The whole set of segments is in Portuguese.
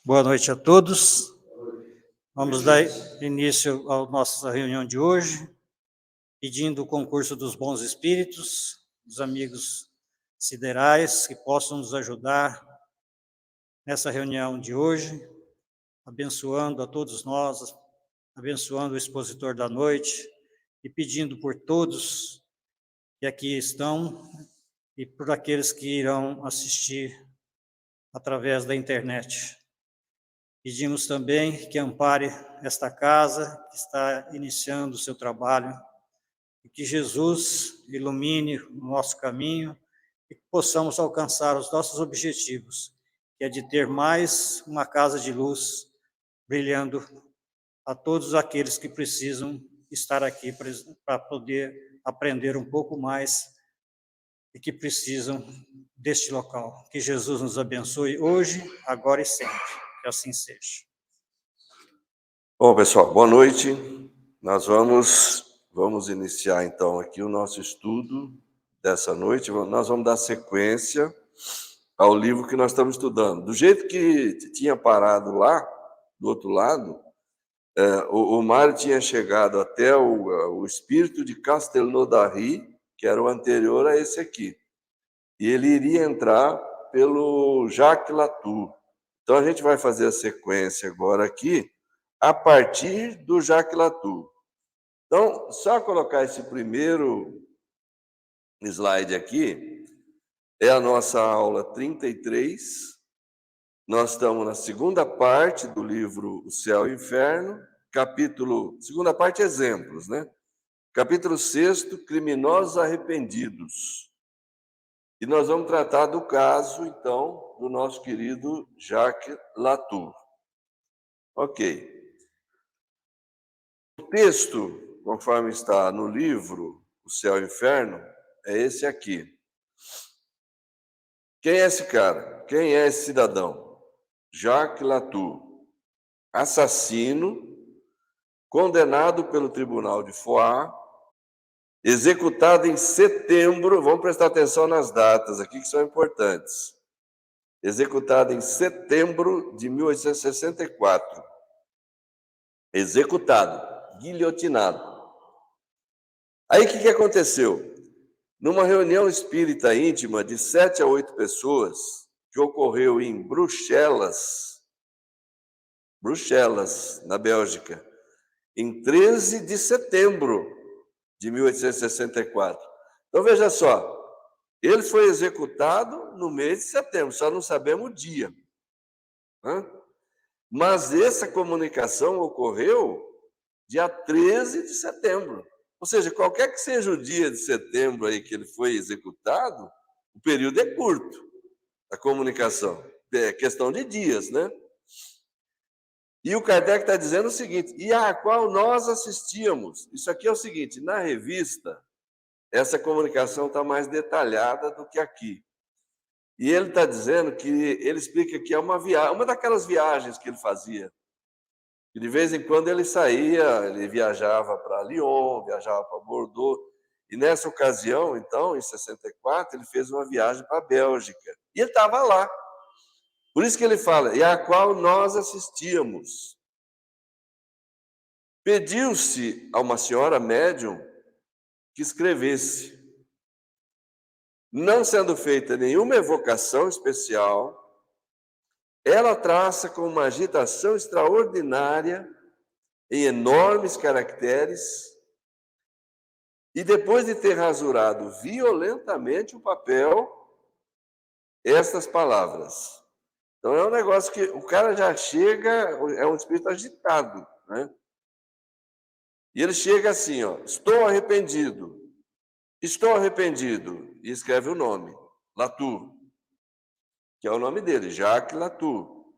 Boa noite a todos. Vamos dar início à nossa reunião de hoje, pedindo o concurso dos bons espíritos, dos amigos siderais que possam nos ajudar nessa reunião de hoje, abençoando a todos nós, abençoando o expositor da noite e pedindo por todos que aqui estão e por aqueles que irão assistir através da internet. Pedimos também que ampare esta casa que está iniciando o seu trabalho e que Jesus ilumine o nosso caminho e que possamos alcançar os nossos objetivos, que é de ter mais uma casa de luz brilhando a todos aqueles que precisam estar aqui para poder aprender um pouco mais e que precisam deste local. Que Jesus nos abençoe hoje, agora e sempre. Que assim seja. Bom, pessoal, boa noite. Nós vamos iniciar, então, aqui o nosso estudo dessa noite. Nós vamos dar sequência ao livro que nós estamos estudando. Do jeito que tinha parado lá, do outro lado, o Mário tinha chegado até o Espírito de Castelnaudary, que era o anterior a esse aqui. E ele iria entrar pelo Jacques Latour. Então, a gente vai fazer a sequência agora aqui, a partir do Jacques Latour. Então, só colocar esse primeiro slide aqui, é a nossa aula 33. Nós estamos na segunda parte do livro O Céu e o Inferno, segunda parte, exemplos, né? Capítulo 6, Criminosos Arrependidos. E nós vamos tratar do caso, então, do nosso querido Jacques Latour. Ok. O texto, conforme está no livro O Céu e o Inferno, é esse aqui. Quem é esse cara? Quem é esse cidadão? Jacques Latour, assassino, condenado pelo Tribunal de Foix, executado em setembro, vamos prestar atenção nas datas aqui que são importantes. Executado em setembro de 1864. Executado, guilhotinado. Aí o que aconteceu? Numa reunião espírita íntima de 7 a 8 pessoas, que ocorreu em Bruxelas, na Bélgica, em 13 de setembro de 1864. Então, veja só, ele foi executado no mês de setembro, só não sabemos o dia. Mas essa comunicação ocorreu dia 13 de setembro. Ou seja, qualquer que seja o dia de setembro aí que ele foi executado, o período é curto, a comunicação. É questão de dias, né? E o Kardec está dizendo o seguinte, e a qual nós assistíamos. Isso aqui é o seguinte, na revista, essa comunicação está mais detalhada do que aqui. E ele está dizendo que, ele explica que é uma daquelas viagens que ele fazia. E de vez em quando ele saía, ele viajava para Lyon, viajava para Bordeaux. E nessa ocasião, então, em 64, ele fez uma viagem para a Bélgica. E ele estava lá. Por isso que ele fala, e a qual nós assistíamos. Pediu-se a uma senhora médium que escrevesse. Não sendo feita nenhuma evocação especial, ela traça com uma agitação extraordinária, em enormes caracteres, e depois de ter rasurado violentamente o papel, estas palavras. Então é um negócio que o cara já chega, é um espírito agitado, né? E ele chega assim, ó, estou arrependido, e escreve o nome, Latour, que é o nome dele, Jacques Latour.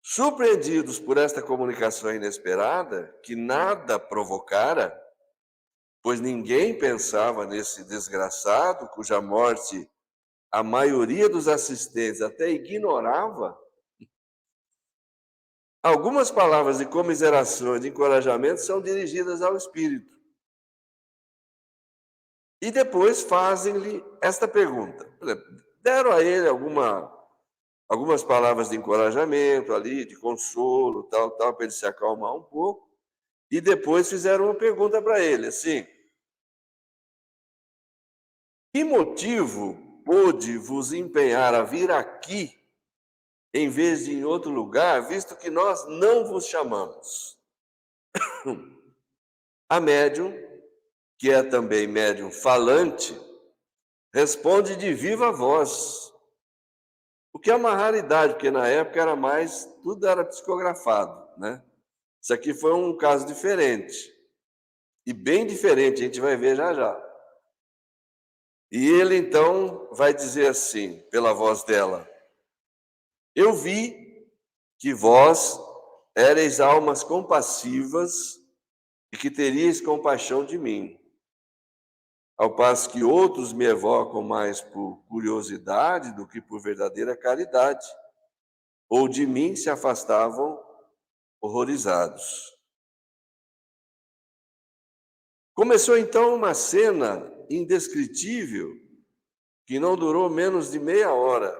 Surpreendidos por esta comunicação inesperada, que nada provocara, pois ninguém pensava nesse desgraçado, cuja morte a maioria dos assistentes até ignorava, algumas palavras de comiseração e de encorajamento são dirigidas ao espírito. E depois fazem-lhe esta pergunta. Deram a ele alguma algumas palavras de encorajamento ali, de consolo, tal, para ele se acalmar um pouco. E depois fizeram uma pergunta para ele, assim: que motivo pôde vos empenhar a vir aqui, em vez de em outro lugar, visto que nós não vos chamamos? A médium, que é também médium falante, responde de viva voz, o que é uma raridade, porque na época era mais, tudo era psicografado, né? Isso aqui foi um caso diferente, e bem diferente, a gente vai ver já já. E ele então vai dizer assim, pela voz dela: eu vi que vós éreis almas compassivas e que teríeis compaixão de mim, ao passo que outros me evocam mais por curiosidade do que por verdadeira caridade, ou de mim se afastavam horrorizados. Começou então uma cena indescritível que não durou menos de meia hora.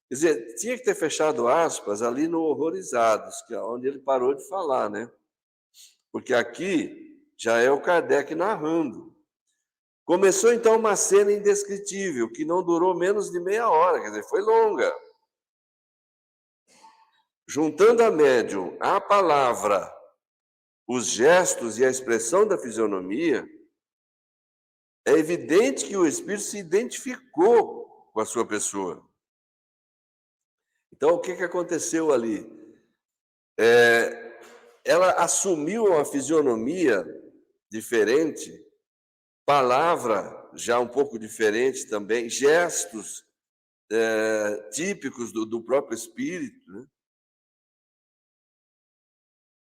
Quer dizer, tinha que ter fechado aspas ali no horrorizados, que é onde ele parou de falar, né? Porque aqui já é o Kardec narrando. Começou então uma cena indescritível, que não durou menos de meia hora, quer dizer, foi longa. Juntando a médium a palavra, os gestos e a expressão da fisionomia, é evidente que o espírito se identificou com a sua pessoa. Então, o que aconteceu ali? Ela assumiu uma fisionomia diferente, palavra já um pouco diferente também, gestos típicos do próprio espírito, né?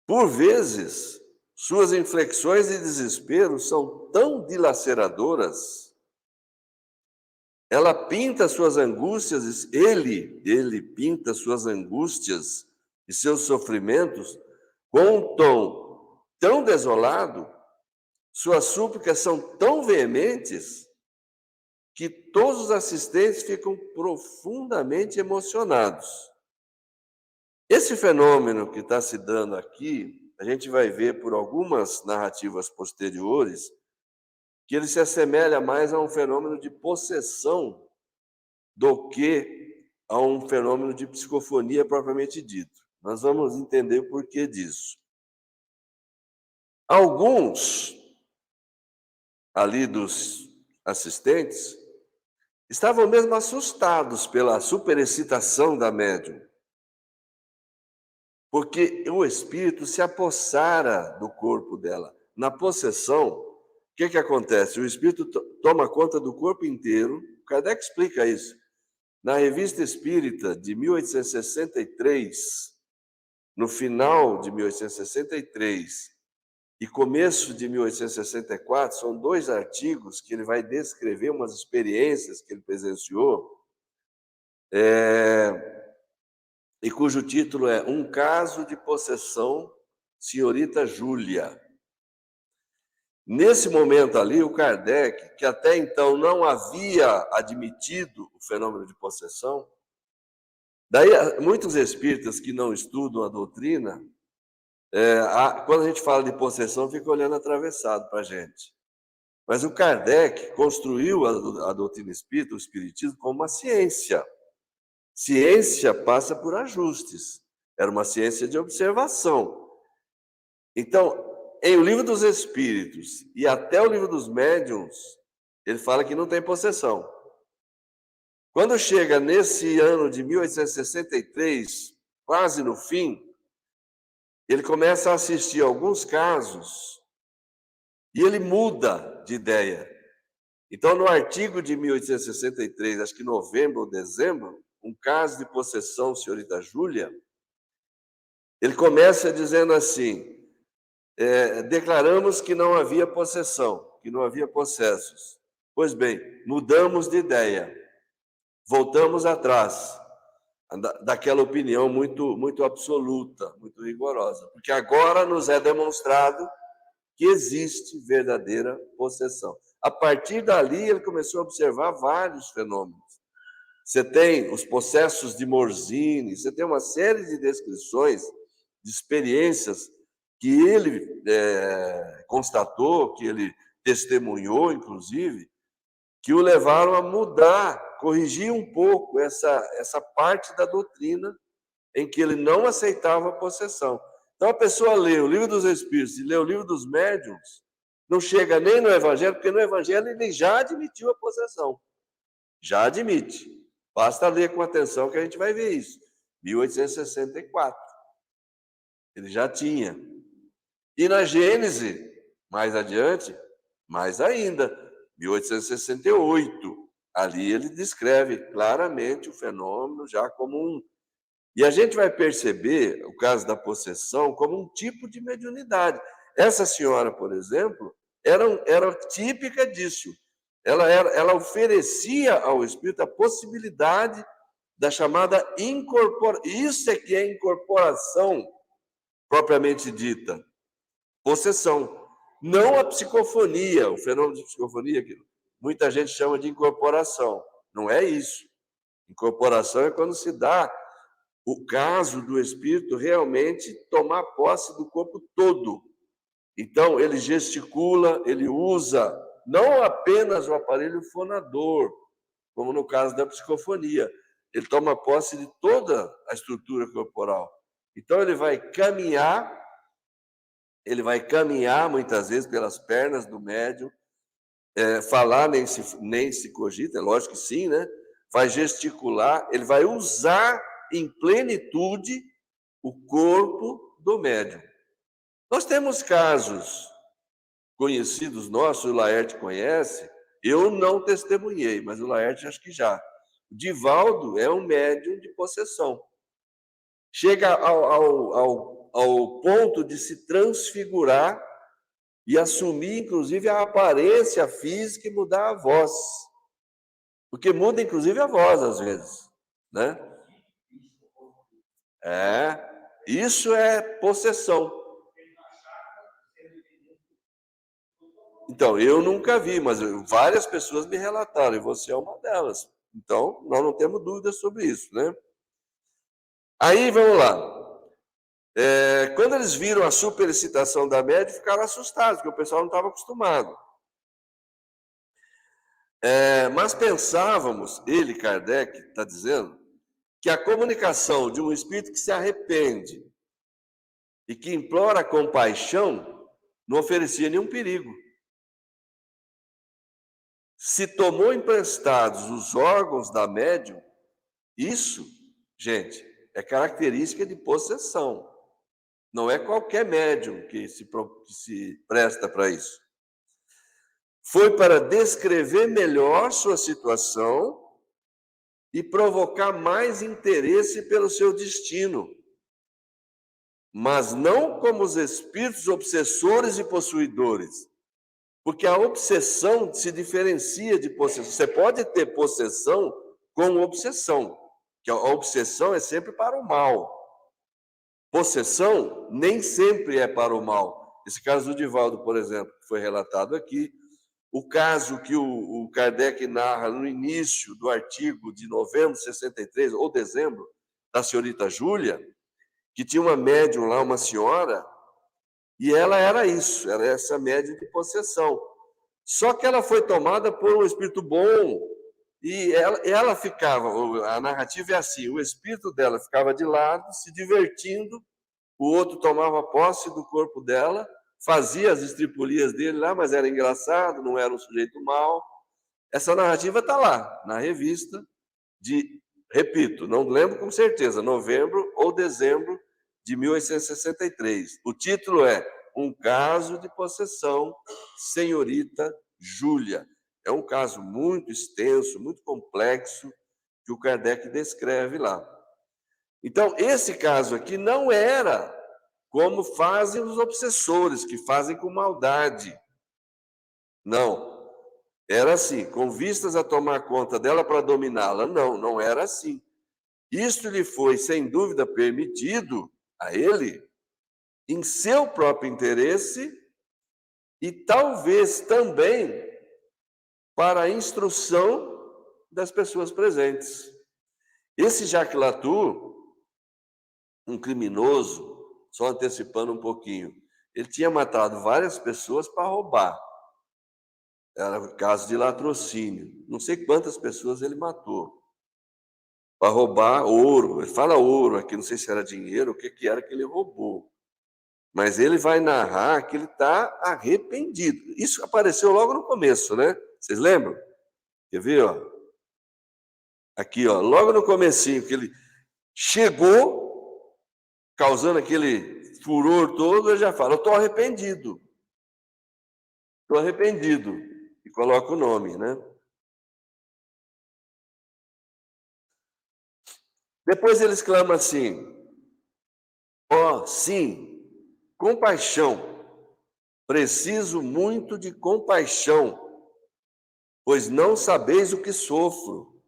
Por vezes, suas inflexões de desespero são tão dilaceradoras, ela pinta suas angústias, ele pinta suas angústias e seus sofrimentos com um tom tão desolado, suas súplicas são tão veementes, que todos os assistentes ficam profundamente emocionados. Esse fenômeno que está se dando aqui, a gente vai ver por algumas narrativas posteriores, que ele se assemelha mais a um fenômeno de possessão do que a um fenômeno de psicofonia propriamente dito. Nós vamos entender o porquê disso. Alguns ali dos assistentes estavam mesmo assustados pela superexcitação da médium, porque o espírito se apossara do corpo dela. Na possessão, o que acontece? O espírito toma conta do corpo inteiro. Kardec explica isso. Na Revista Espírita de 1863, no final de 1863 e começo de 1864, são 2 artigos que ele vai descrever umas experiências que ele presenciou, e cujo título é Um Caso de Possessão, Senhorita Júlia. Nesse momento ali, o Kardec, que até então não havia admitido o fenômeno de possessão, daí muitos espíritas que não estudam a doutrina, quando a gente fala de possessão, fica olhando atravessado para a gente. Mas o Kardec construiu a doutrina espírita, o espiritismo, como uma ciência. Ciência passa por ajustes. Era uma ciência de observação. Então, em O Livro dos Espíritos e até o Livro dos Médiuns, ele fala que não tem possessão. Quando chega nesse ano de 1863, quase no fim, ele começa a assistir a alguns casos e ele muda de ideia. Então, no artigo de 1863, acho que novembro ou dezembro, Um Caso de Possessão, Senhorita Júlia, ele começa dizendo assim: declaramos que não havia possessão, que não havia possessos. Pois bem, mudamos de ideia, voltamos atrás daquela opinião muito absoluta, muito rigorosa, porque agora nos é demonstrado que existe verdadeira possessão. A partir dali, ele começou a observar vários fenômenos. Você tem os possessos de Morzine, você tem uma série de descrições, de experiências que ele constatou, que ele testemunhou, inclusive, que o levaram a mudar, corrigir um pouco essa parte da doutrina em que ele não aceitava a possessão. Então, a pessoa lê o Livro dos Espíritos e lê o Livro dos Médiuns, não chega nem no Evangelho, porque no Evangelho ele já admitiu a possessão. Já admite. Basta ler com atenção que a gente vai ver isso. 1864. Ele já tinha. E na Gênese, mais adiante, mais ainda, 1868. Ali ele descreve claramente o fenômeno já como um... E a gente vai perceber o caso da possessão como um tipo de mediunidade. Essa senhora, por exemplo, era típica disso. Ela oferecia ao espírito a possibilidade da chamada incorporação. Isso é que é incorporação propriamente dita. Possessão. Não a psicofonia, o fenômeno de psicofonia, que muita gente chama de incorporação. Não é isso. Incorporação é quando se dá o caso do espírito realmente tomar posse do corpo todo. Então, ele gesticula, ele usa não apenas o aparelho fonador, como no caso da psicofonia. Ele toma posse de toda a estrutura corporal. Então, ele vai caminhar muitas vezes pelas pernas do médium, falar nem se cogita, é lógico que sim, né? Vai gesticular, ele vai usar em plenitude o corpo do médium. Nós temos casos conhecidos nossos, o Laerte conhece, eu não testemunhei, mas o Laerte acho que já. O Divaldo é um médium de possessão. Chega ao ponto de se transfigurar e assumir, inclusive, a aparência física e mudar a voz. Porque muda, inclusive, a voz, às vezes, né? Isso é possessão. Então, eu nunca vi, mas várias pessoas me relataram, e você é uma delas. Então, nós não temos dúvidas sobre isso, né? Aí, vamos lá. Quando eles viram a superexcitação da média, ficaram assustados, porque o pessoal não estava acostumado. Mas pensávamos, ele, Kardec, está dizendo, que a comunicação de um espírito que se arrepende e que implora compaixão não oferecia nenhum perigo. Se tomou emprestados os órgãos da médium, isso, gente, é característica de possessão. Não é qualquer médium que se presta para isso. Foi para descrever melhor sua situação e provocar mais interesse pelo seu destino, mas não como os espíritos obsessores e possuidores, porque a obsessão se diferencia de possessão. Você pode ter possessão com obsessão, que a obsessão é sempre para o mal. Possessão nem sempre é para o mal. Esse caso do Divaldo, por exemplo, que foi relatado aqui, o caso que o Kardec narra no início do artigo de novembro de 63, ou dezembro, da senhorita Júlia, que tinha uma médium lá, uma senhora, e ela era isso, era essa médium de possessão. Só que ela foi tomada por um espírito bom, e ela ficava, a narrativa é assim, o espírito dela ficava de lado, se divertindo, o outro tomava posse do corpo dela, fazia as estripulias dele lá, mas era engraçado, não era um sujeito mau. Essa narrativa está lá, na revista repito, não lembro com certeza, novembro ou dezembro de 1863. O título é Um Caso de Possessão, Senhorita Júlia. É um caso muito extenso, muito complexo, que o Kardec descreve lá. Então, esse caso aqui não era como fazem os obsessores, que fazem com maldade. Não. Era assim, com vistas a tomar conta dela para dominá-la. Não, não era assim. Isto lhe foi, sem dúvida, permitido a ele, em seu próprio interesse, e talvez também para a instrução das pessoas presentes. Esse Jacques Latour, um criminoso, só antecipando um pouquinho, ele tinha matado várias pessoas para roubar. Era o caso de latrocínio. Não sei quantas pessoas ele matou para roubar ouro. Ele fala ouro aqui, não sei se era dinheiro, o que era que ele roubou. Mas ele vai narrar que ele está arrependido. Isso apareceu logo no começo, né? Vocês lembram? Quer ver, ó? Aqui, ó, logo no comecinho, que ele chegou, causando aquele furor todo, ele já fala, eu estou arrependido. Estou arrependido. E coloca o nome, né? Depois ele exclama assim, ó, sim, compaixão. Preciso muito de compaixão, pois não sabeis o que sofro.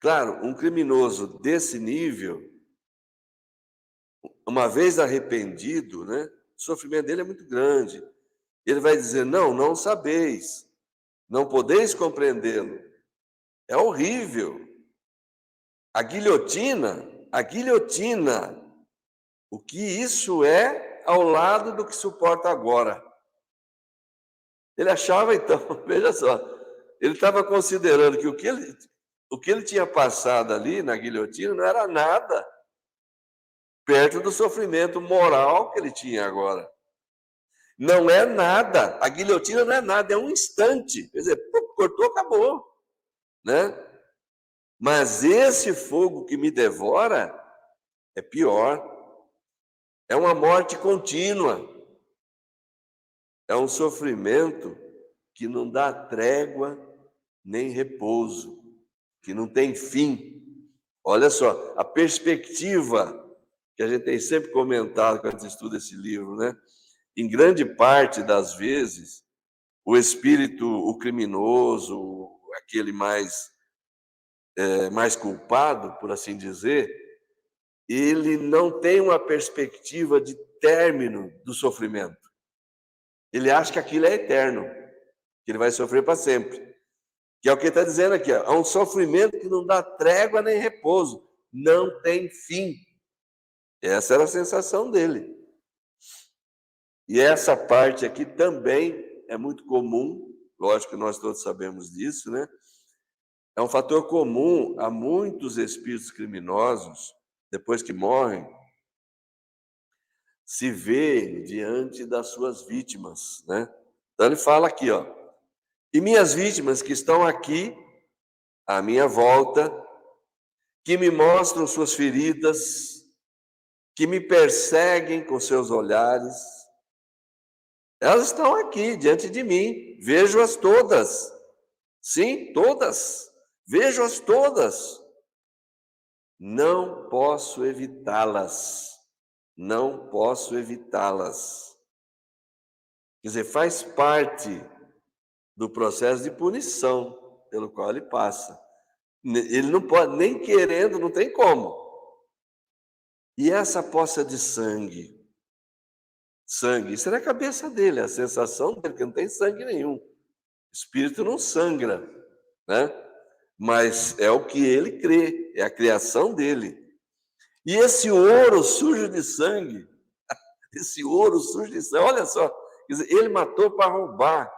Claro, um criminoso desse nível, uma vez arrependido, né, o sofrimento dele é muito grande. Ele vai dizer, não sabeis, não podeis compreendê-lo. É horrível. A guilhotina, o que isso é ao lado do que suporta agora. Ele achava, então, veja só, ele estava considerando que o que ele tinha passado ali na guilhotina não era nada perto do sofrimento moral que ele tinha agora. Não é nada, a guilhotina não é nada, é um instante. Quer dizer, cortou, acabou. Né? Mas esse fogo que me devora é pior. É uma morte contínua. É um sofrimento que não dá trégua nem repouso, que não tem fim. Olha só, a perspectiva que a gente tem sempre comentado quando a gente estuda esse livro, né? Em grande parte das vezes, o espírito, o criminoso, aquele mais culpado, por assim dizer, ele não tem uma perspectiva de término do sofrimento. Ele acha que aquilo é eterno, que ele vai sofrer para sempre. Que é o que ele está dizendo aqui, ó, é um sofrimento que não dá trégua nem repouso, não tem fim. Essa era a sensação dele. E essa parte aqui também é muito comum, lógico que nós todos sabemos disso, né? É um fator comum a muitos espíritos criminosos, depois que morrem, se verem diante das suas vítimas, né? Então ele fala aqui, ó, e minhas vítimas que estão aqui à minha volta, que me mostram suas feridas, que me perseguem com seus olhares, elas estão aqui diante de mim, vejo-as todas. Sim, todas. Vejo-as todas. Não posso evitá-las. Não posso evitá-las. Quer dizer, faz parte do processo de punição pelo qual ele passa. Ele não pode, nem querendo, não tem como. E essa poça de sangue? Sangue, isso é na cabeça dele, a sensação dele, que não tem sangue nenhum. O espírito não sangra, né? Mas é o que ele crê, é a criação dele. E esse ouro sujo de sangue, esse ouro sujo de sangue, olha só, quer dizer, ele matou para roubar.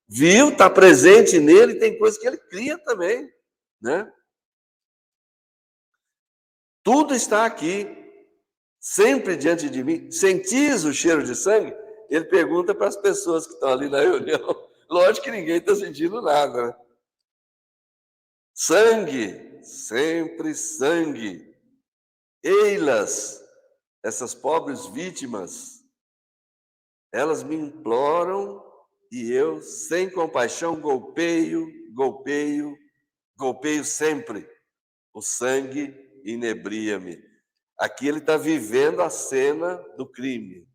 Viu, está presente nele, tem coisa que ele cria também, né? Tudo está aqui, sempre diante de mim. Sentis o cheiro de sangue? Ele pergunta para as pessoas que estão ali na reunião. Lógico que ninguém está sentindo nada, né? Sangue, sempre sangue. Ei-las, essas pobres vítimas, elas me imploram e eu, sem compaixão, golpeio sempre. O sangue inebria-me. Aqui ele está vivendo a cena do crime.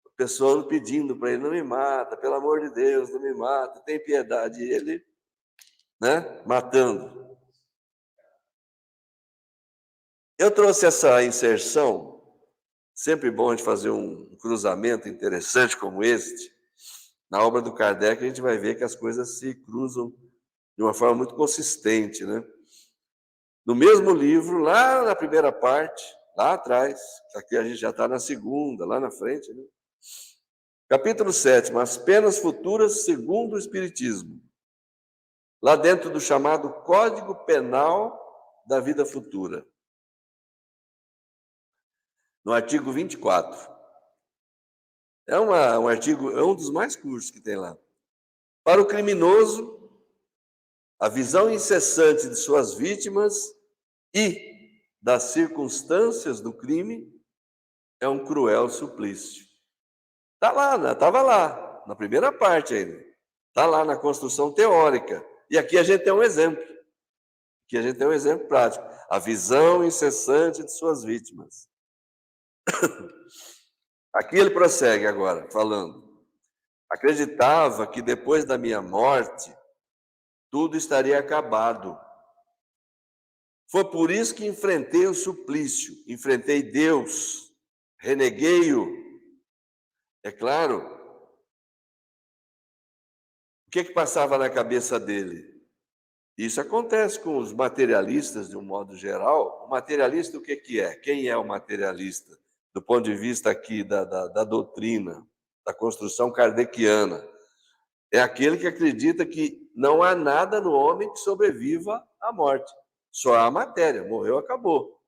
A pessoa pedindo para ele, não me mata, pelo amor de Deus, não me mata, tem piedade. E ele, né, matando. Eu trouxe essa inserção, sempre bom a gente fazer um cruzamento interessante como este. Na obra do Kardec, a gente vai ver que as coisas se cruzam de uma forma muito consistente, né? No mesmo livro, lá na primeira parte, lá atrás, aqui a gente já está na segunda, lá na frente, né? Capítulo 7, as penas futuras segundo o Espiritismo. Lá dentro do chamado Código Penal da Vida Futura. No artigo 24. Um artigo, é um dos mais curtos que tem lá. Para o criminoso, a visão incessante de suas vítimas e das circunstâncias do crime é um cruel suplício. Estava lá, na primeira parte ainda. Está lá na construção teórica. E aqui a gente tem um exemplo. Aqui a gente tem um exemplo prático. A visão incessante de suas vítimas. Aqui ele prossegue agora, falando. Acreditava que depois da minha morte, tudo estaria acabado. Foi por isso que enfrentei o suplício, enfrentei Deus, reneguei-o. É claro. O que passava na cabeça dele? Isso acontece com os materialistas, de um modo geral. O materialista, o que é? Quem é o materialista? Do ponto de vista aqui da doutrina, da construção kardeciana. É aquele que acredita que não há nada no homem que sobreviva à morte. Só há a matéria, morreu, acabou.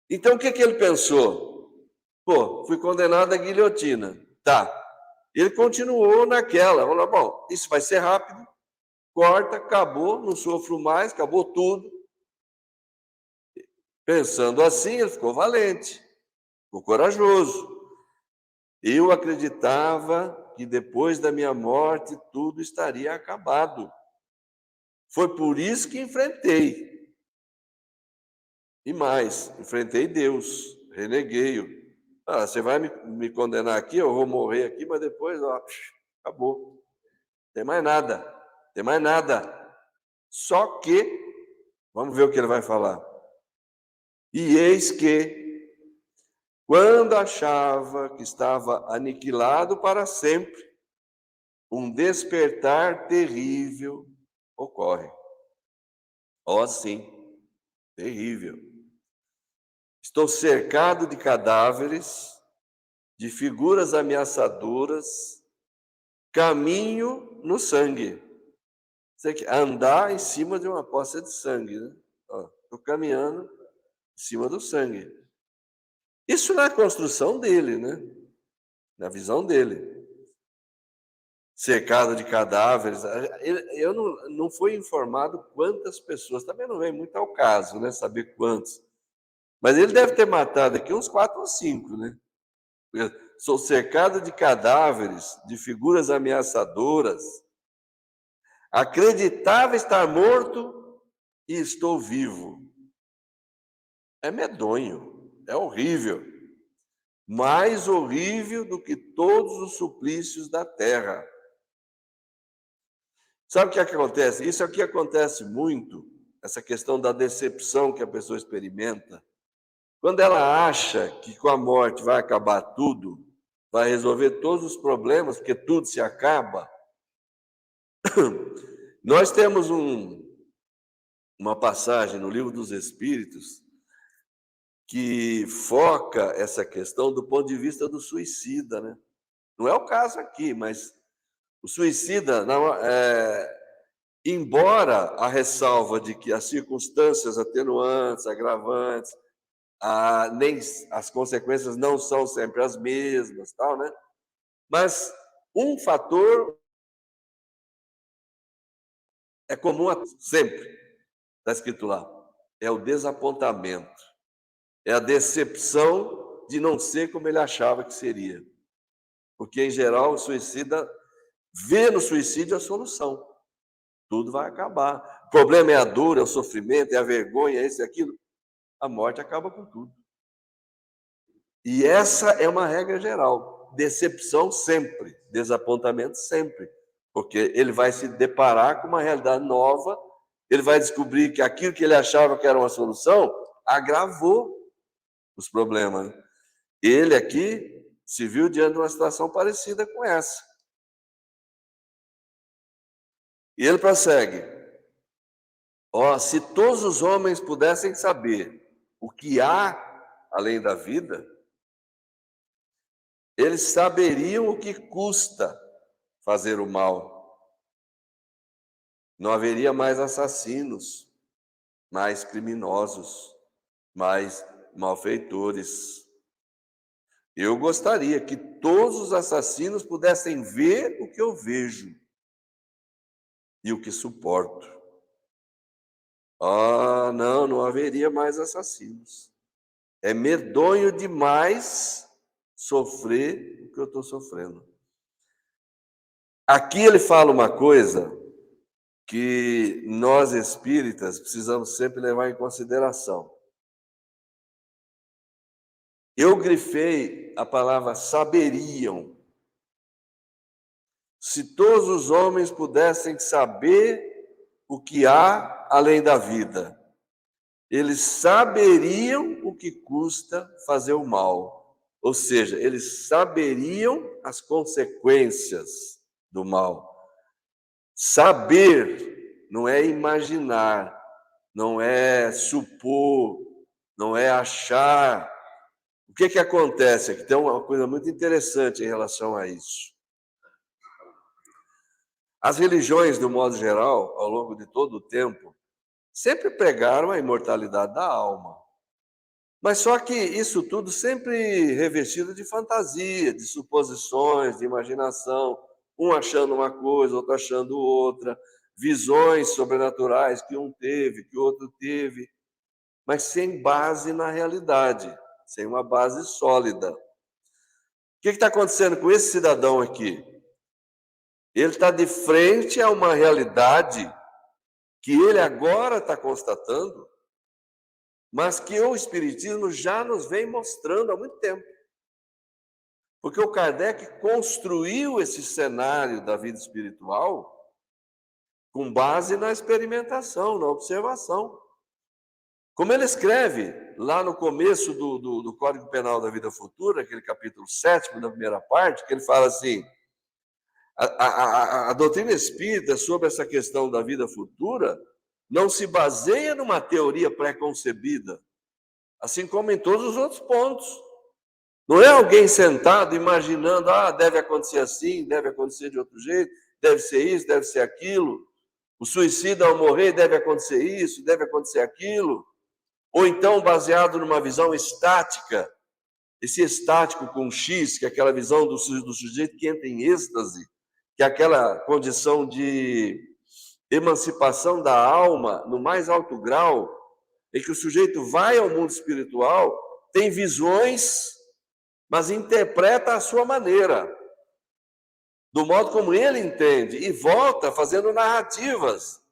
Então, o que ele pensou? Pô, fui condenado à guilhotina. Tá. Ele continuou naquela. Falou, bom, isso vai ser rápido. Corta, acabou, não sofro mais, acabou tudo. Pensando assim, ele ficou valente, ficou corajoso. Eu acreditava que depois da minha morte tudo estaria acabado. Foi por isso que enfrentei. E mais, enfrentei Deus, reneguei-o. Você vai me condenar aqui, eu vou morrer aqui, mas depois, acabou. Tem mais nada, tem mais nada. Só que, vamos ver o que ele vai falar. E eis que, quando achava que estava aniquilado para sempre, um despertar terrível ocorre. Sim, terrível. Estou cercado de cadáveres, de figuras ameaçadoras, caminho no sangue. Você quer andar em cima de uma poça de sangue, né? Estou caminhando em cima do sangue. Isso na construção dele, né? Na visão dele. Cercado de cadáveres. Eu não fui informado quantas pessoas, também não vem muito ao caso, né? Saber quantos. Mas ele deve ter matado aqui uns 4 ou 5, né? Sou cercado de cadáveres, de figuras ameaçadoras. Acreditava estar morto e estou vivo. É medonho, é horrível. Mais horrível do que todos os suplícios da terra. Sabe o que acontece? Isso aqui acontece muito, essa questão da decepção que a pessoa experimenta. Quando ela acha que com a morte vai acabar tudo, vai resolver todos os problemas, porque tudo se acaba. Nós temos uma passagem no Livro dos Espíritos que foca essa questão do ponto de vista do suicida, né? Não é o caso aqui, mas o suicida, embora a ressalva de que as circunstâncias atenuantes, agravantes, nem as consequências não são sempre as mesmas, tal, né? Mas um fator é comum sempre, está escrito lá, é o desapontamento, é a decepção de não ser como ele achava que seria. Porque, em geral, o suicida vê no suicídio a solução. Tudo vai acabar. O problema é a dor, é o sofrimento, é a vergonha, é isso e aquilo. A morte acaba com tudo. E essa é uma regra geral. Decepção sempre, desapontamento sempre. Porque ele vai se deparar com uma realidade nova, ele vai descobrir que aquilo que ele achava que era uma solução agravou os problemas. Ele aqui se viu diante de uma situação parecida com essa. E ele prossegue. Ó, se todos os homens pudessem saber o que há além da vida, eles saberiam o que custa fazer o mal. Não haveria mais assassinos, mais criminosos, mais malfeitores. Eu gostaria que todos os assassinos pudessem ver o que eu vejo e o que suporto. Ah, não haveria mais assassinos. É medonho demais sofrer o que eu estou sofrendo. Aqui ele fala uma coisa que nós espíritas precisamos sempre levar em consideração. Eu grifei a palavra saberiam. Se todos os homens pudessem saber o que há além da vida, eles saberiam o que custa fazer o mal. Ou seja, eles saberiam as consequências do mal. Saber não é imaginar, não é supor, não é achar. O que acontece aqui? Tem uma coisa muito interessante em relação a isso. As religiões, do modo geral, ao longo de todo o tempo, sempre pregaram a imortalidade da alma. Mas só que isso tudo sempre revestido de fantasia, de suposições, de imaginação, um achando uma coisa, outro achando outra, visões sobrenaturais que um teve, que o outro teve, mas sem base na realidade, sem uma base sólida. O que está acontecendo com esse cidadão aqui? Ele está de frente a uma realidade que ele agora está constatando, mas que o Espiritismo já nos vem mostrando há muito tempo. Porque o Kardec construiu esse cenário da vida espiritual com base na experimentação, na observação. Como ele escreve lá no começo do Código Penal da Vida Futura, aquele capítulo 7º da primeira parte, que ele fala assim, a doutrina espírita sobre essa questão da vida futura não se baseia numa teoria pré-concebida, assim como em todos os outros pontos. Não é alguém sentado imaginando, deve acontecer assim, deve acontecer de outro jeito, deve ser isso, deve ser aquilo. O suicida ao morrer deve acontecer isso, deve acontecer aquilo. Ou então baseado numa visão estática, esse estático com X, que é aquela visão do sujeito que entra em êxtase, que é aquela condição de emancipação da alma no mais alto grau, em que o sujeito vai ao mundo espiritual, tem visões, mas interpreta à sua maneira, do modo como ele entende, e volta fazendo narrativas,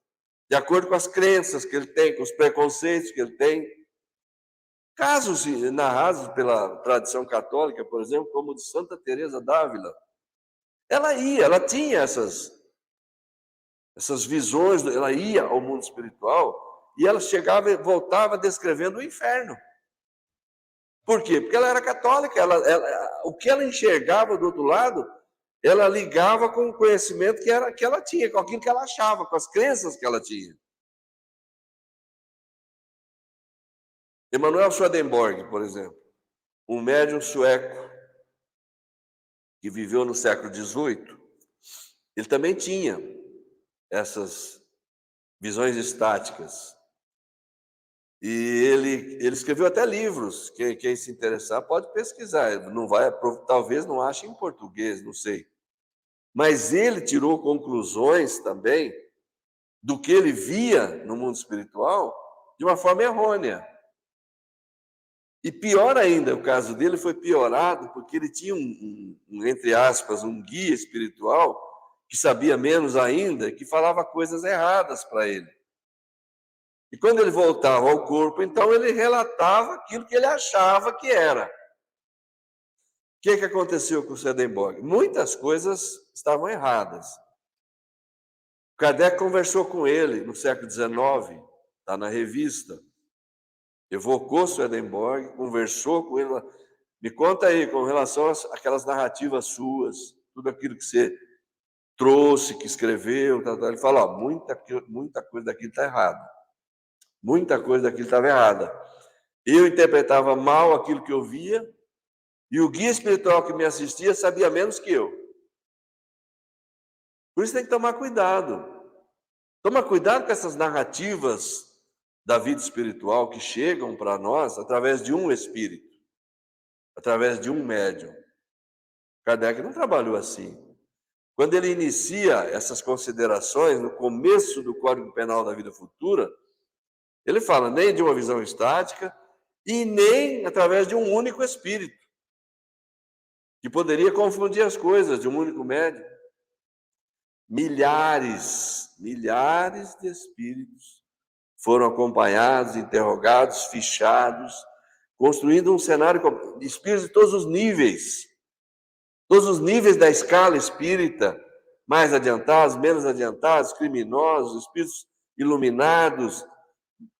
de acordo com as crenças que ele tem, com os preconceitos que ele tem. Casos narrados pela tradição católica, por exemplo, como o de Santa Teresa d'Ávila. Ela tinha essas visões, ela ia ao mundo espiritual e ela chegava e voltava descrevendo o inferno. Por quê? Porque ela era católica, o que ela enxergava do outro lado, ela ligava com o conhecimento que ela tinha, com aquilo que ela achava, com as crenças que ela tinha. Emanuel Swedenborg, por exemplo, um médium sueco que viveu no século XVIII, ele também tinha essas visões estáticas. E ele escreveu até livros, quem se interessar pode pesquisar, talvez não ache em português, não sei. Mas ele tirou conclusões também do que ele via no mundo espiritual de uma forma errônea. E pior ainda, o caso dele foi piorado porque ele tinha entre aspas, um guia espiritual que sabia menos ainda, que falava coisas erradas para ele. E quando ele voltava ao corpo, então ele relatava aquilo que ele achava que era. O que aconteceu com o Swedenborg? Muitas coisas estavam erradas. Kardec conversou com ele no século XIX, está na revista, evocou Swedenborg, conversou com ele. Me conta aí, com relação àquelas narrativas suas, tudo aquilo que você trouxe, que escreveu, ele fala, muita coisa daqui está errada. Muita coisa daquilo estava errada. Eu interpretava mal aquilo que eu via, e o guia espiritual que me assistia sabia menos que eu. Por isso tem que tomar cuidado. Toma cuidado com essas narrativas da vida espiritual que chegam para nós através de um espírito, através de um médium. Kardec não trabalhou assim. Quando ele inicia essas considerações, no começo do Código Penal da Vida Futura, ele fala nem de uma visão estática e nem através de um único espírito, que poderia confundir as coisas de um único médium. Milhares de espíritos foram acompanhados, interrogados, fichados, construindo um cenário de espíritos de todos os níveis da escala espírita, mais adiantados, menos adiantados, criminosos, espíritos iluminados,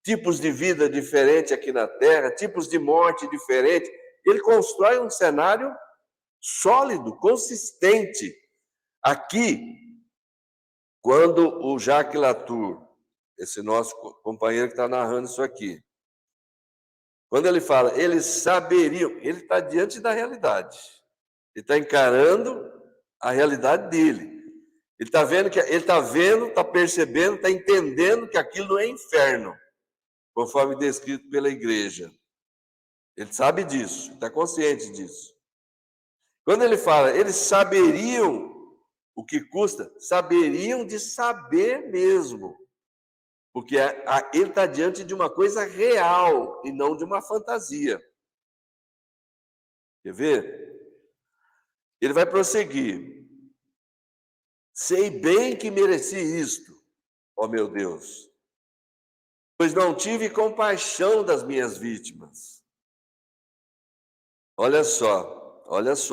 tipos de vida diferentes aqui na Terra, tipos de morte diferentes. Ele constrói um cenário sólido, consistente. Aqui, quando o Jacques Latour, esse nosso companheiro que está narrando isso aqui, quando ele fala, eles saberiam, ele está diante da realidade. Ele está encarando a realidade dele. Ele está vendo, está percebendo, está entendendo que aquilo é inferno, conforme descrito pela igreja. Ele sabe disso, está consciente disso. Quando ele fala, eles saberiam o que custa, saberiam de saber mesmo. Porque ele está diante de uma coisa real e não de uma fantasia. Quer ver? Ele vai prosseguir. Sei bem que mereci isto, ó meu Deus, pois não tive compaixão das minhas vítimas. Olha só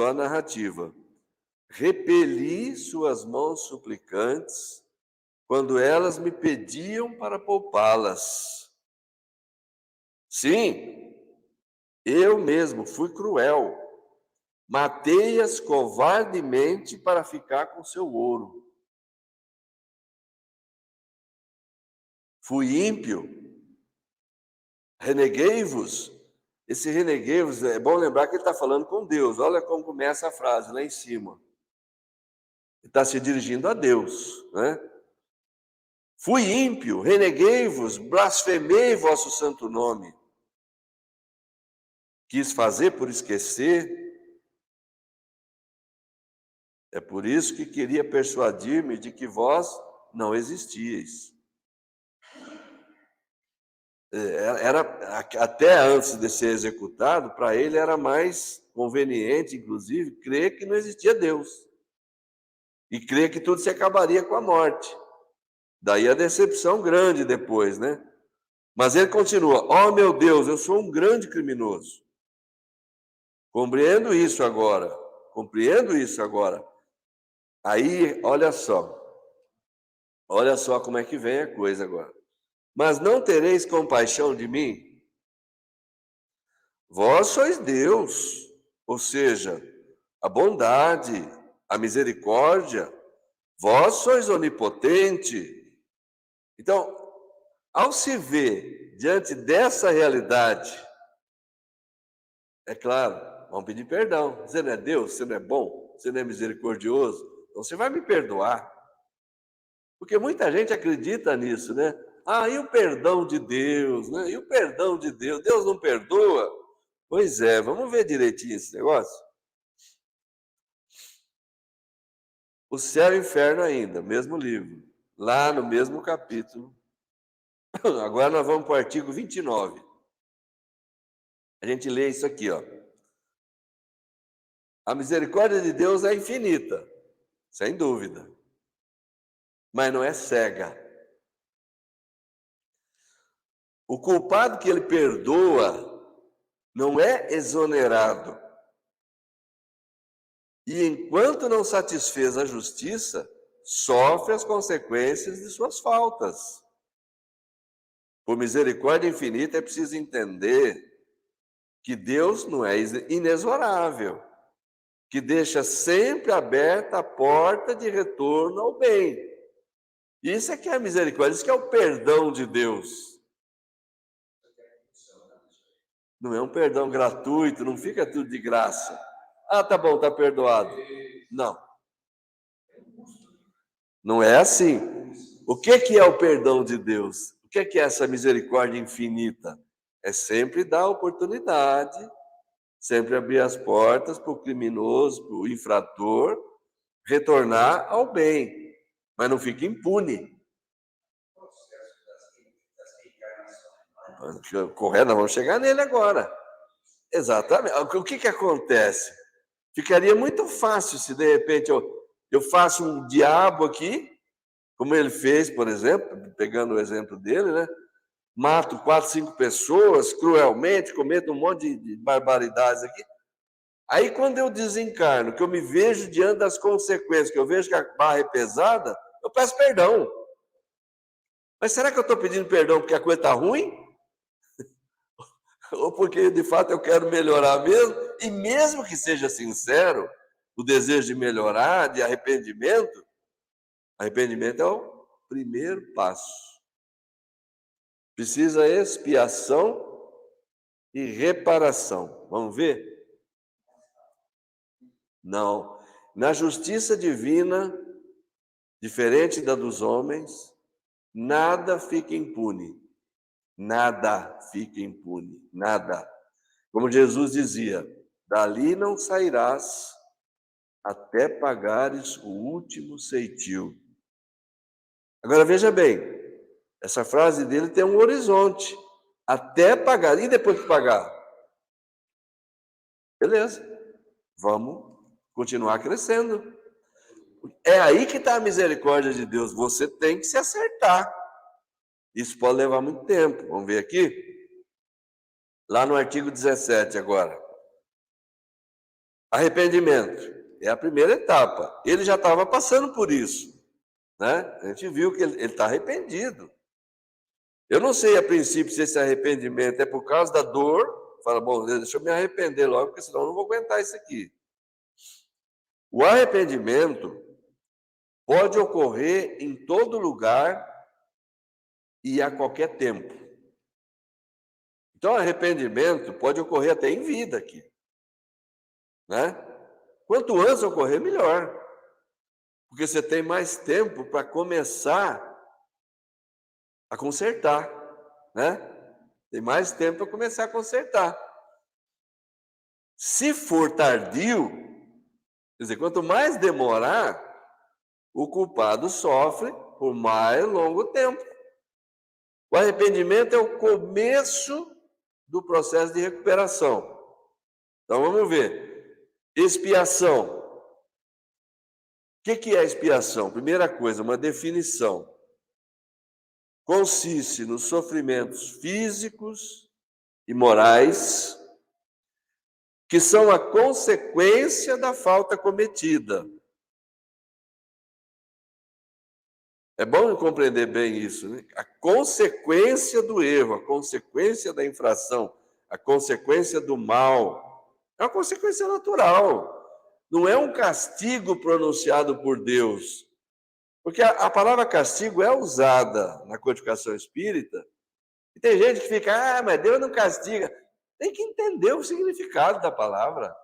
a narrativa. Repeli suas mãos suplicantes quando elas me pediam para poupá-las. Sim, eu mesmo fui cruel. Matei-as covardemente para ficar com seu ouro. Fui ímpio. Reneguei-vos. Esse reneguei-vos, é bom lembrar que ele está falando com Deus. Olha como começa a frase lá em cima. Ele está se dirigindo a Deus, né? Fui ímpio, reneguei-vos, blasfemei vosso santo nome. Quis fazer por esquecer. É por isso que queria persuadir-me de que vós não existíeis. Era, até antes de ser executado, para ele era mais conveniente, inclusive, crer que não existia Deus. E crer que tudo se acabaria com a morte. Daí a decepção grande depois, né? Mas ele continua, ó meu Deus, eu sou um grande criminoso. Compreendo isso agora. Aí, olha só como é que vem a coisa agora. Mas não tereis compaixão de mim? Vós sois Deus, ou seja, a bondade, a misericórdia, vós sois onipotente. Então, ao se ver diante dessa realidade, é claro, vamos pedir perdão. Você não é Deus, você não é bom, você não é misericordioso, então você vai me perdoar. Porque muita gente acredita nisso, né? Ah, e o perdão de Deus, né? E o perdão de Deus? Deus não perdoa? Pois é, vamos ver direitinho esse negócio. O céu e o inferno ainda, mesmo livro, lá no mesmo capítulo. Agora nós vamos para o artigo 29. A gente lê isso aqui, ó. A misericórdia de Deus é infinita, sem dúvida, mas não é cega. O culpado que ele perdoa não é exonerado. E enquanto não satisfez a justiça, sofre as consequências de suas faltas. Por misericórdia infinita é preciso entender que Deus não é inexorável, que deixa sempre aberta a porta de retorno ao bem. Isso é que é a misericórdia, isso que é o perdão de Deus. Não é um perdão gratuito, não fica tudo de graça. Ah, tá bom, tá perdoado. Não. Não é assim. O que é o perdão de Deus? O que é essa misericórdia infinita? É sempre dar oportunidade, sempre abrir as portas para o criminoso, para o infrator, retornar ao bem, mas não fica impune. Correto, nós vamos chegar nele agora. Exatamente. O que acontece? Ficaria muito fácil se, de repente, eu faço um diabo aqui, como ele fez, por exemplo, pegando o exemplo dele, né? Mato 4, 5 pessoas cruelmente, cometo um monte de barbaridades aqui. Aí, quando eu desencarno, que eu me vejo diante das consequências, que eu vejo que a barra é pesada, eu peço perdão. Mas será que eu estou pedindo perdão porque a coisa está ruim? Ou porque, de fato, eu quero melhorar mesmo? E mesmo que seja sincero, o desejo de melhorar, de arrependimento é o primeiro passo. Precisa expiação e reparação. Vamos ver? Não. Na justiça divina, diferente da dos homens, nada fica impune. Nada fica impune. Nada. Como Jesus dizia, dali não sairás até pagares o último ceitil. Agora veja bem, essa frase dele tem um horizonte. Até pagar. E depois que pagar? Beleza. Vamos continuar crescendo. É aí que está a misericórdia de Deus. Você tem que se acertar. Isso pode levar muito tempo. Vamos ver aqui? Lá no artigo 17 agora. Arrependimento. É a primeira etapa. Ele já estava passando por isso. Né? A gente viu que ele está arrependido. Eu não sei a princípio se esse arrependimento é por causa da dor. Fala, bom, deixa eu me arrepender logo, porque senão eu não vou aguentar isso aqui. O arrependimento pode ocorrer em todo lugar e a qualquer tempo. Então, arrependimento pode ocorrer até em vida aqui. Né? Quanto antes ocorrer, melhor. Porque você tem mais tempo para começar a consertar. Né? Tem mais tempo para começar a consertar. Se for tardio, quer dizer, quanto mais demorar, o culpado sofre por mais longo tempo. O arrependimento é o começo do processo de recuperação. Então vamos ver. Expiação. O que é expiação? Primeira coisa, uma definição. Consiste nos sofrimentos físicos e morais que são a consequência da falta cometida. É bom compreender bem isso, né? A consequência do erro, a consequência da infração, a consequência do mal, é uma consequência natural. Não é um castigo pronunciado por Deus. Porque a palavra castigo é usada na codificação espírita, e tem gente que fica, mas Deus não castiga. Tem que entender o significado da palavra.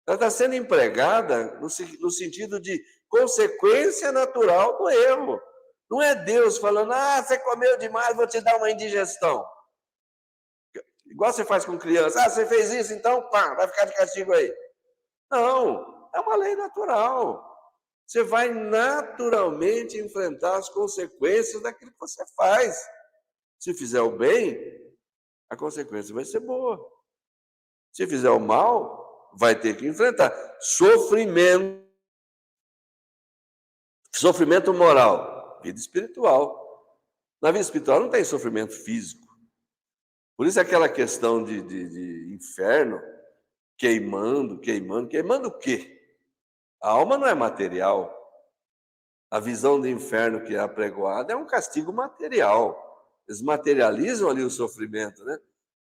Ela está sendo empregada no sentido de consequência natural do erro. Não é Deus falando, você comeu demais, vou te dar uma indigestão. Igual você faz com criança, você fez isso, então, pá, vai ficar de castigo aí. Não, é uma lei natural. Você vai naturalmente enfrentar as consequências daquilo que você faz. Se fizer o bem, a consequência vai ser boa. Se fizer o mal, vai ter que enfrentar. Sofrimento moral, vida espiritual. Na vida espiritual não tem sofrimento físico. Por isso aquela questão de inferno, queimando o quê? A alma não é material. A visão do inferno que é apregoada é um castigo material. Eles materializam ali o sofrimento, né?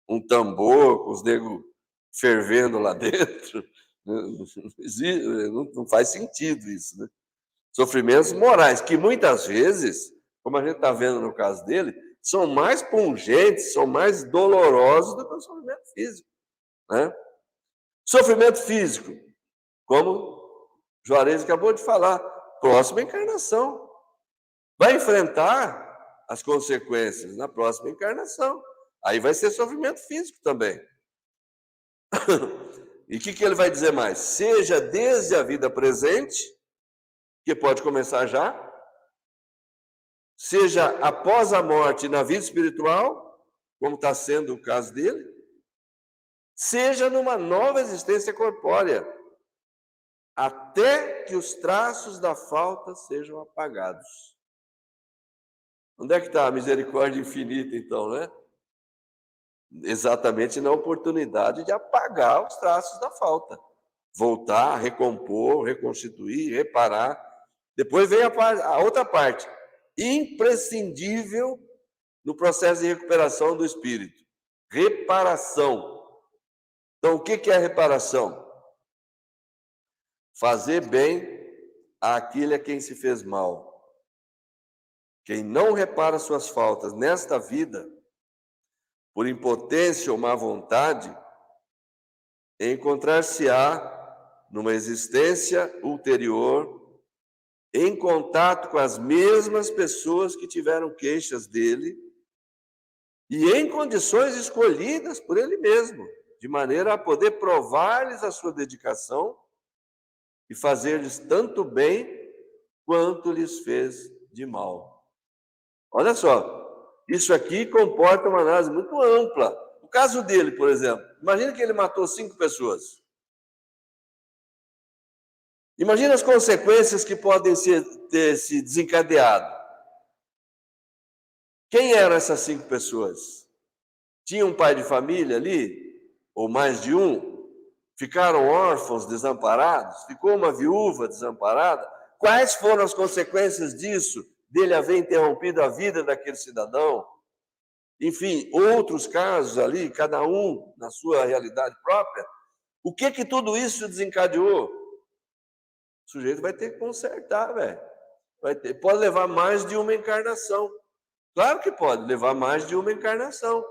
Um tambor com os negros fervendo lá dentro. Não faz sentido isso, né? Sofrimentos morais, que muitas vezes, como a gente está vendo no caso dele, são mais pungentes, são mais dolorosos do que o sofrimento físico, né? Sofrimento físico, como Juarez acabou de falar, próxima encarnação. Vai enfrentar as consequências na próxima encarnação. Aí vai ser sofrimento físico também. E o que ele vai dizer mais? Seja desde a vida presente, que pode começar já, seja após a morte na vida espiritual, como está sendo o caso dele, seja numa nova existência corpórea, até que os traços da falta sejam apagados. Onde é que está a misericórdia infinita, então, né? Exatamente na oportunidade de apagar os traços da falta. Voltar, recompor, reconstituir, reparar. Depois vem a outra parte, imprescindível no processo de recuperação do espírito. Reparação. Então, o que é reparação? Fazer bem àquele a quem se fez mal. Quem não repara suas faltas nesta vida, por impotência ou má vontade, encontrar-se-á numa existência ulterior, em contato com as mesmas pessoas que tiveram queixas dele e em condições escolhidas por ele mesmo, de maneira a poder provar-lhes a sua dedicação e fazer-lhes tanto bem quanto lhes fez de mal. Olha só, isso aqui comporta uma análise muito ampla. O caso dele, por exemplo, imagina que ele matou 5 pessoas. Imagina as consequências que podem ter se desencadeado. Quem eram essas 5 pessoas? Tinha um pai de família ali, ou mais de um? Ficaram órfãos, desamparados? Ficou uma viúva desamparada? Quais foram as consequências disso, dele haver interrompido a vida daquele cidadão? Enfim, outros casos ali, cada um na sua realidade própria. O que tudo isso desencadeou? O sujeito vai ter que consertar, velho. Pode levar mais de uma encarnação. Claro que pode levar mais de uma encarnação.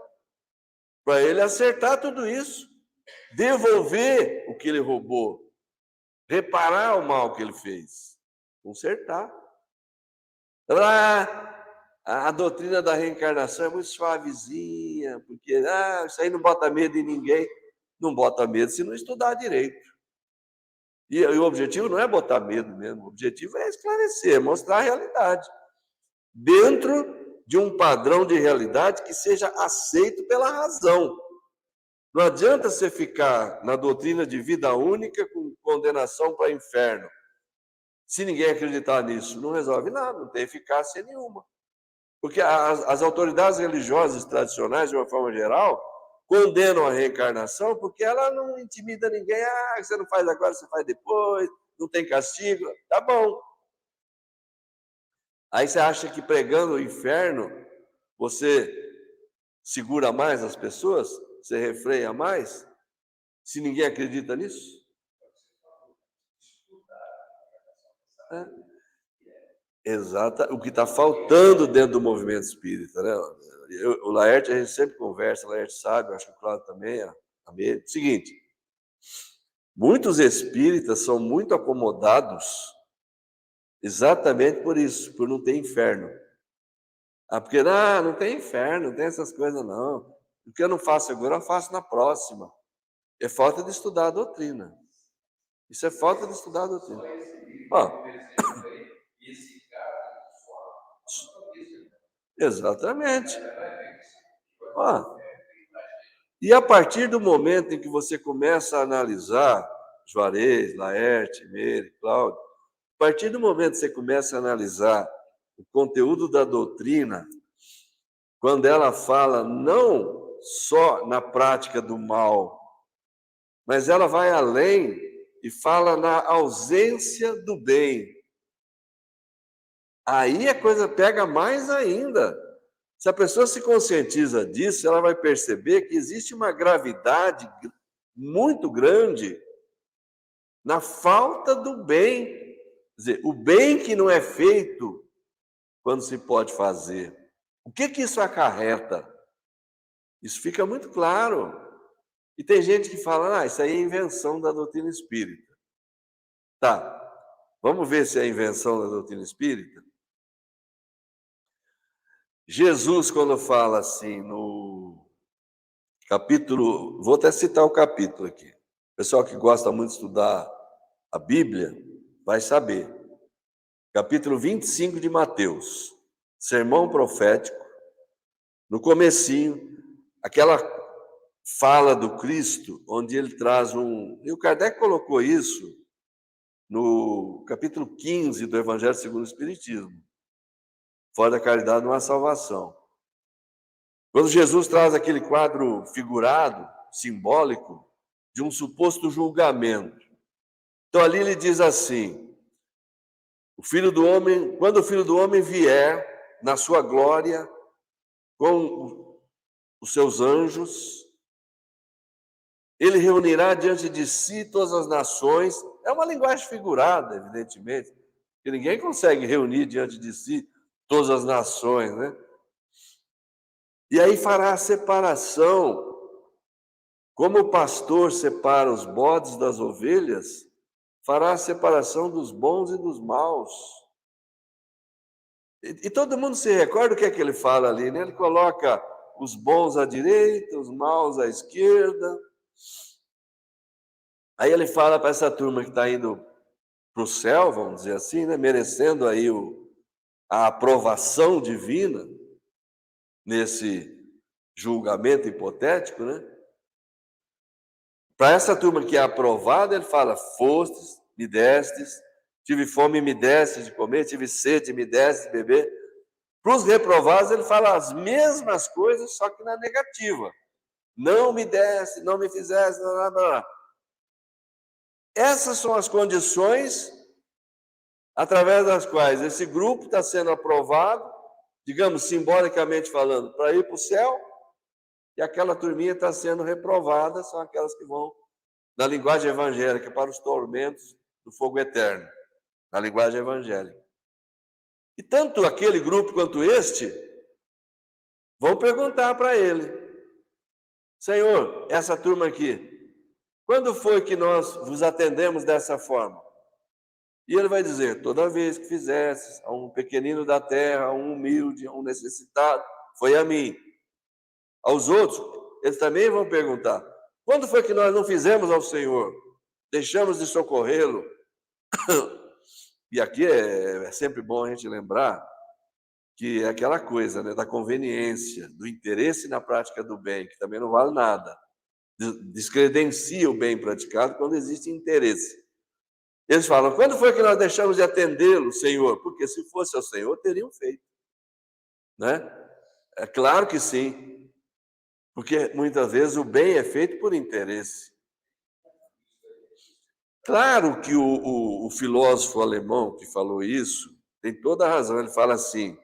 Para ele acertar tudo isso. Devolver o que ele roubou. Reparar o mal que ele fez. Consertar. A doutrina da reencarnação é muito suavezinha, porque isso aí não bota medo em ninguém. Não bota medo se não estudar direito. E o objetivo não é botar medo mesmo, o objetivo é esclarecer, mostrar a realidade. Dentro de um padrão de realidade que seja aceito pela razão. Não adianta você ficar na doutrina de vida única com condenação para o inferno. Se ninguém acreditar nisso, não resolve nada, não tem eficácia nenhuma. Porque as autoridades religiosas tradicionais, de uma forma geral, condenam a reencarnação porque ela não intimida ninguém. Você não faz agora, você faz depois, não tem castigo. Tá bom. Aí você acha que pregando o inferno, você segura mais as pessoas? Você refreia mais? Se ninguém acredita nisso? Exato. O que está faltando dentro do movimento espírita, né? O Laerte, a gente sempre conversa, o Laerte sabe, eu acho que o Cláudio também, Seguinte, muitos espíritas são muito acomodados exatamente por isso, por não ter inferno. Porque não tem inferno, não tem essas coisas não. O que eu não faço agora, eu faço na próxima. É falta de estudar a doutrina. Isso é falta de estudar a doutrina. Exatamente. E a partir do momento em que você começa a analisar, Juarez, Laerte, Meire, Cláudio, a partir do momento que você começa a analisar o conteúdo da doutrina, quando ela fala não só na prática do mal, mas ela vai além e fala na ausência do bem. Aí a coisa pega mais ainda. Se a pessoa se conscientiza disso, ela vai perceber que existe uma gravidade muito grande na falta do bem. Quer dizer, o bem que não é feito quando se pode fazer. O que que isso acarreta? Isso fica muito claro. E tem gente que fala, isso aí é invenção da doutrina espírita. Tá, vamos ver se é invenção da doutrina espírita? Jesus, quando fala assim no capítulo, vou até citar o capítulo aqui. O pessoal que gosta muito de estudar a Bíblia vai saber. Capítulo 25 de Mateus, sermão profético, no comecinho, aquela fala do Cristo, onde ele traz e o Kardec colocou isso no capítulo 15 do Evangelho segundo o Espiritismo. Fora da caridade não há salvação. Quando Jesus traz aquele quadro figurado, simbólico, de um suposto julgamento. Então ali ele diz assim: quando o Filho do Homem vier na sua glória com os seus anjos, ele reunirá diante de si todas as nações. É uma linguagem figurada, evidentemente, porque ninguém consegue reunir diante de si todas as nações, né? E aí fará a separação, como o pastor separa os bodes das ovelhas, fará a separação dos bons e dos maus. E todo mundo se recorda o que é que ele fala ali, né? Ele coloca os bons à direita, os maus à esquerda. Aí ele fala para essa turma que está indo para o céu, vamos dizer assim, né? Merecendo aí a aprovação divina nesse julgamento hipotético, né? Para essa turma que é aprovada, ele fala: fostes, me destes, tive fome, me destes de comer, tive sede, me destes de beber. Para os reprovados, ele fala as mesmas coisas, só que na negativa. Não me deste, não me fizeste, blá, blá, blá. Essas são as condições através das quais esse grupo está sendo aprovado, digamos, simbolicamente falando, para ir para o céu, e aquela turminha está sendo reprovada, são aquelas que vão, na linguagem evangélica, para os tormentos do fogo eterno, na linguagem evangélica. E tanto aquele grupo quanto este vão perguntar para ele: Senhor, essa turma aqui, quando foi que nós vos atendemos dessa forma? E ele vai dizer: toda vez que fizesses a um pequenino da terra, a um humilde, a um necessitado, foi a mim. Aos outros, eles também vão perguntar: quando foi que nós não fizemos ao Senhor? Deixamos de socorrê-lo? E aqui é sempre bom a gente lembrar que é aquela coisa, né, da conveniência, do interesse na prática do bem, que também não vale nada. Descredencia o bem praticado quando existe interesse. Eles falam: quando foi que nós deixamos de atendê-lo, Senhor? Porque se fosse ao Senhor, teriam feito. Né? É claro que sim. Porque muitas vezes o bem é feito por interesse. Claro que o filósofo alemão que falou isso tem toda a razão. Ele fala assim: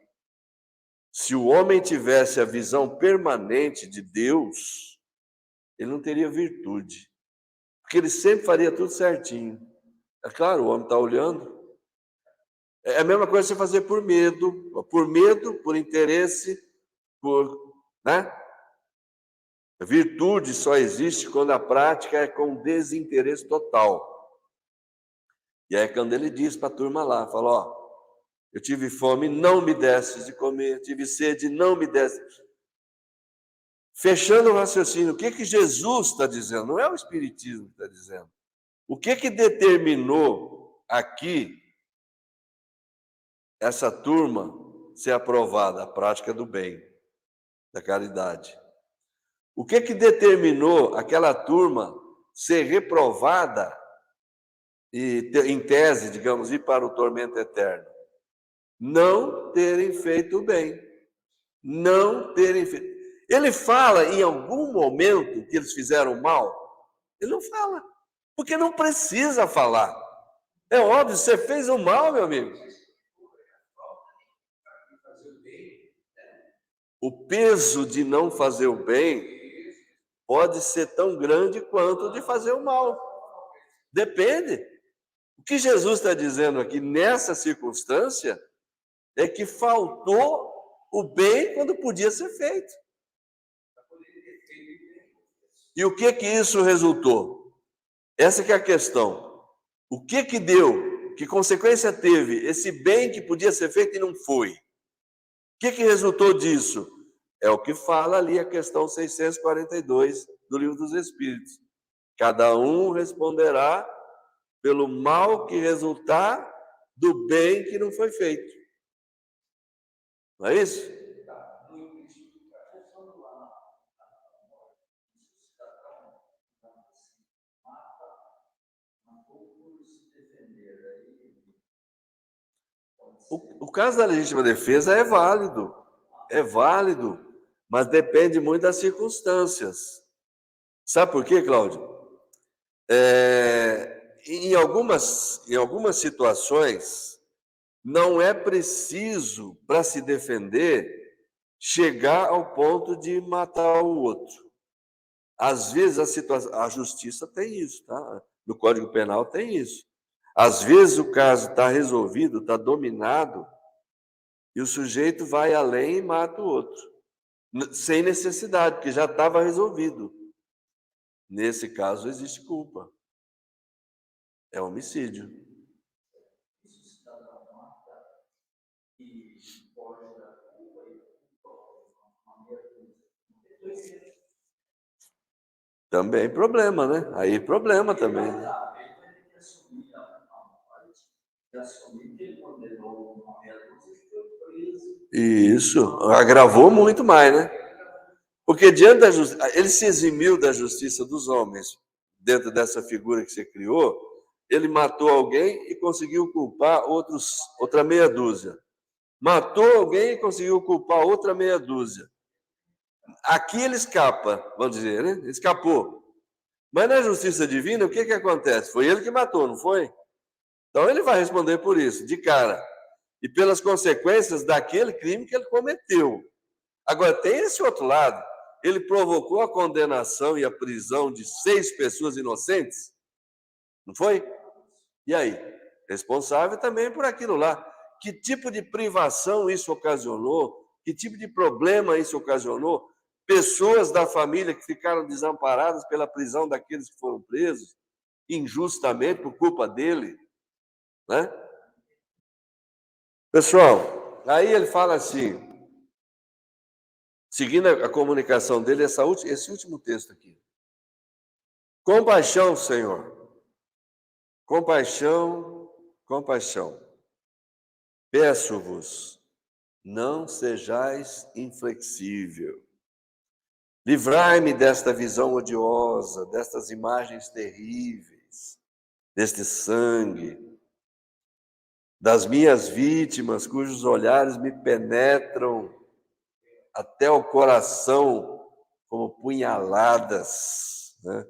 se o homem tivesse a visão permanente de Deus, ele não teria virtude. Porque ele sempre faria tudo certinho. É claro, o homem está olhando. É a mesma coisa você fazer por medo, por interesse, né? A virtude só existe quando a prática é com desinteresse total. E aí quando ele diz para a turma lá, fala: ó, eu tive fome, não me destes de comer, tive sede, não me destes. Fechando o raciocínio, o que que Jesus está dizendo? Não é o Espiritismo que está dizendo. O que que determinou aqui essa turma ser aprovada? A prática do bem, da caridade. O que que determinou aquela turma ser reprovada e, em tese, digamos, ir para o tormento eterno? Não terem feito o bem. Não terem feito. Ele fala em algum momento que eles fizeram mal? Ele não fala, porque não precisa falar. É óbvio, você fez o mal, meu amigo. O peso de não fazer o bem pode ser tão grande quanto o de fazer o mal. Depende. O que Jesus está dizendo aqui nessa circunstância é que faltou o bem quando podia ser feito. E o que isso resultou? Essa que é a questão. O que deu? Que consequência teve esse bem que podia ser feito e não foi? O que resultou disso? É o que fala ali a questão 642 do Livro dos Espíritos. Cada um responderá pelo mal que resultar do bem que não foi feito. Não é isso? O caso da legítima defesa é válido, mas depende muito das circunstâncias. Sabe por quê, Cláudio? Em algumas situações, não é preciso, para se defender, chegar ao ponto de matar o outro. Às vezes a justiça tem isso, tá? No Código Penal tem isso. Às vezes o caso está resolvido, está dominado, e o sujeito vai além e mata o outro, sem necessidade, porque já estava resolvido. Nesse caso existe culpa. É homicídio. Também problema, né? Aí problema também. Né? Isso, agravou muito mais, né? Porque diante da justiça, ele se eximiu da justiça dos homens, dentro dessa figura que você criou, ele matou alguém e conseguiu culpar outra meia dúzia. Matou alguém e conseguiu culpar outra meia dúzia. Aqui ele escapa, vamos dizer, né? Ele escapou. Mas na justiça divina, o que acontece? Foi ele que matou, não foi? Então ele vai responder por isso, de cara. E pelas consequências daquele crime que ele cometeu. Agora, tem esse outro lado. Ele provocou a condenação e a prisão de 6 pessoas inocentes? Não foi? E aí? Responsável também por aquilo lá. Que tipo de privação isso ocasionou? Que tipo de problema isso ocasionou? Pessoas da família que ficaram desamparadas pela prisão daqueles que foram presos, injustamente, por culpa dele. Né? Pessoal, aí ele fala assim, seguindo a comunicação dele, esse último texto aqui. Compaixão, Senhor. Compaixão, compaixão. Peço-vos, não sejais inflexível. Livrai-me desta visão odiosa, destas imagens terríveis, deste sangue, das minhas vítimas, cujos olhares me penetram até o coração como punhaladas. Né?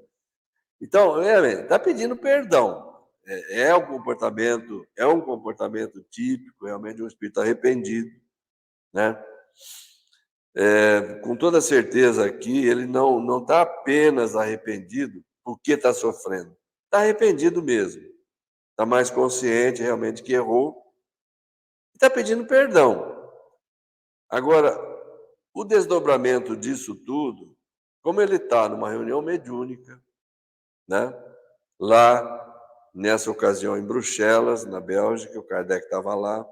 Então, está pedindo perdão. É um comportamento típico, realmente, de um espírito arrependido. Né? Com toda certeza aqui, ele não está apenas arrependido porque está sofrendo. Está arrependido mesmo. Está mais consciente realmente que errou. Está pedindo perdão. Agora, o desdobramento disso tudo, como ele está numa reunião mediúnica, né? Lá, nessa ocasião em Bruxelas, na Bélgica, o Kardec estava lá.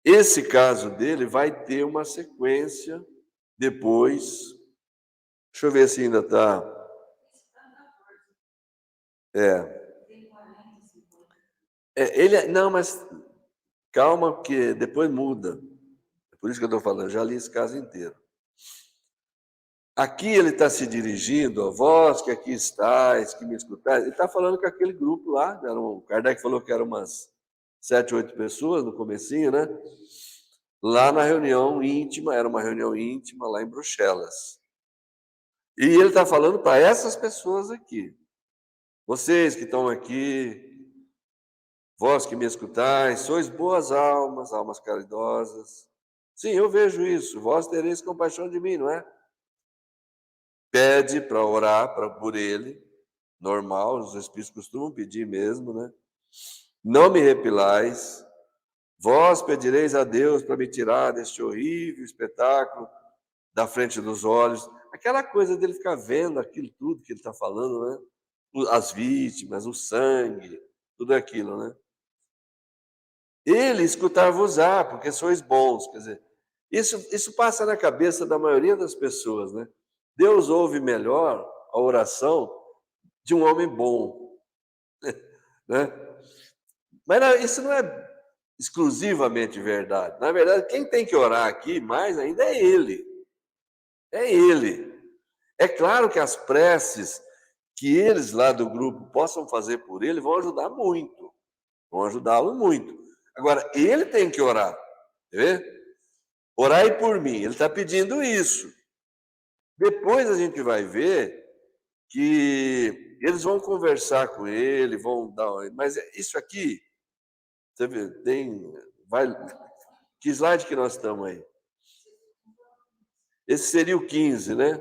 Esse caso dele vai ter uma sequência depois. Deixa eu ver se ainda está. Não, mas calma, porque depois muda. É por isso que eu estou falando, eu já li esse caso inteiro. Aqui ele está se dirigindo a vós que aqui estáis, que me escutais. Ele está falando com aquele grupo lá. O Kardec falou que eram umas 7, 8 pessoas no comecinho, né? Lá na reunião íntima, era uma reunião íntima lá em Bruxelas. E ele está falando para essas pessoas aqui. Vocês que estão aqui, vós que me escutais, sois boas almas, almas caridosas. Sim, eu vejo isso. Vós tereis compaixão de mim, não é? Pede para orar por ele, normal, os espíritos costumam pedir mesmo, né? Não me repilais, Vós pedireis a Deus para me tirar deste horrível espetáculo da frente dos olhos. Aquela coisa dele ficar vendo aquilo tudo que ele está falando, né? As vítimas, o sangue, tudo aquilo, né? Ele escutar-vos-á, porque sois bons. Quer dizer, isso passa na cabeça da maioria das pessoas, né? Deus ouve melhor a oração de um homem bom, né? Mas isso não é exclusivamente verdade. Na verdade, quem tem que orar aqui mais ainda é ele. É ele. É claro que as preces que eles lá do grupo possam fazer por ele vão ajudar muito. Vão ajudá-lo muito. Agora, ele tem que orar. Quer ver? Orai por mim. Ele está pedindo isso. Depois a gente vai ver que eles vão conversar com ele, vão dar. Mas isso aqui, você vê, que slide que nós estamos aí? Esse seria o 15, né?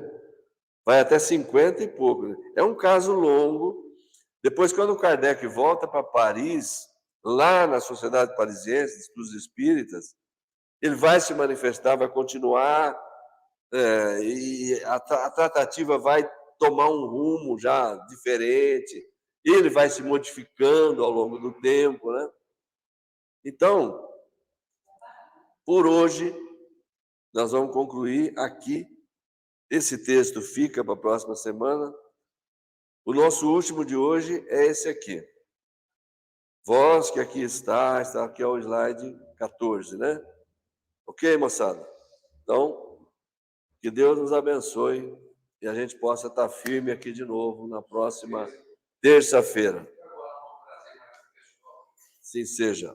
Vai até 50 e pouco. Né? É um caso longo. Depois, quando o Kardec volta para Paris, lá na Sociedade Parisiense dos Espíritas, ele vai se manifestar, vai continuar, e a tratativa vai tomar um rumo já diferente, ele vai se modificando ao longo do tempo, né? Então, por hoje, nós vamos concluir aqui. Esse texto fica para a próxima semana. O nosso último de hoje é esse aqui. Vós que aqui está aqui é o slide 14, né? Ok, moçada? Então, que Deus nos abençoe e a gente possa estar firme aqui de novo na próxima terça-feira. Assim seja.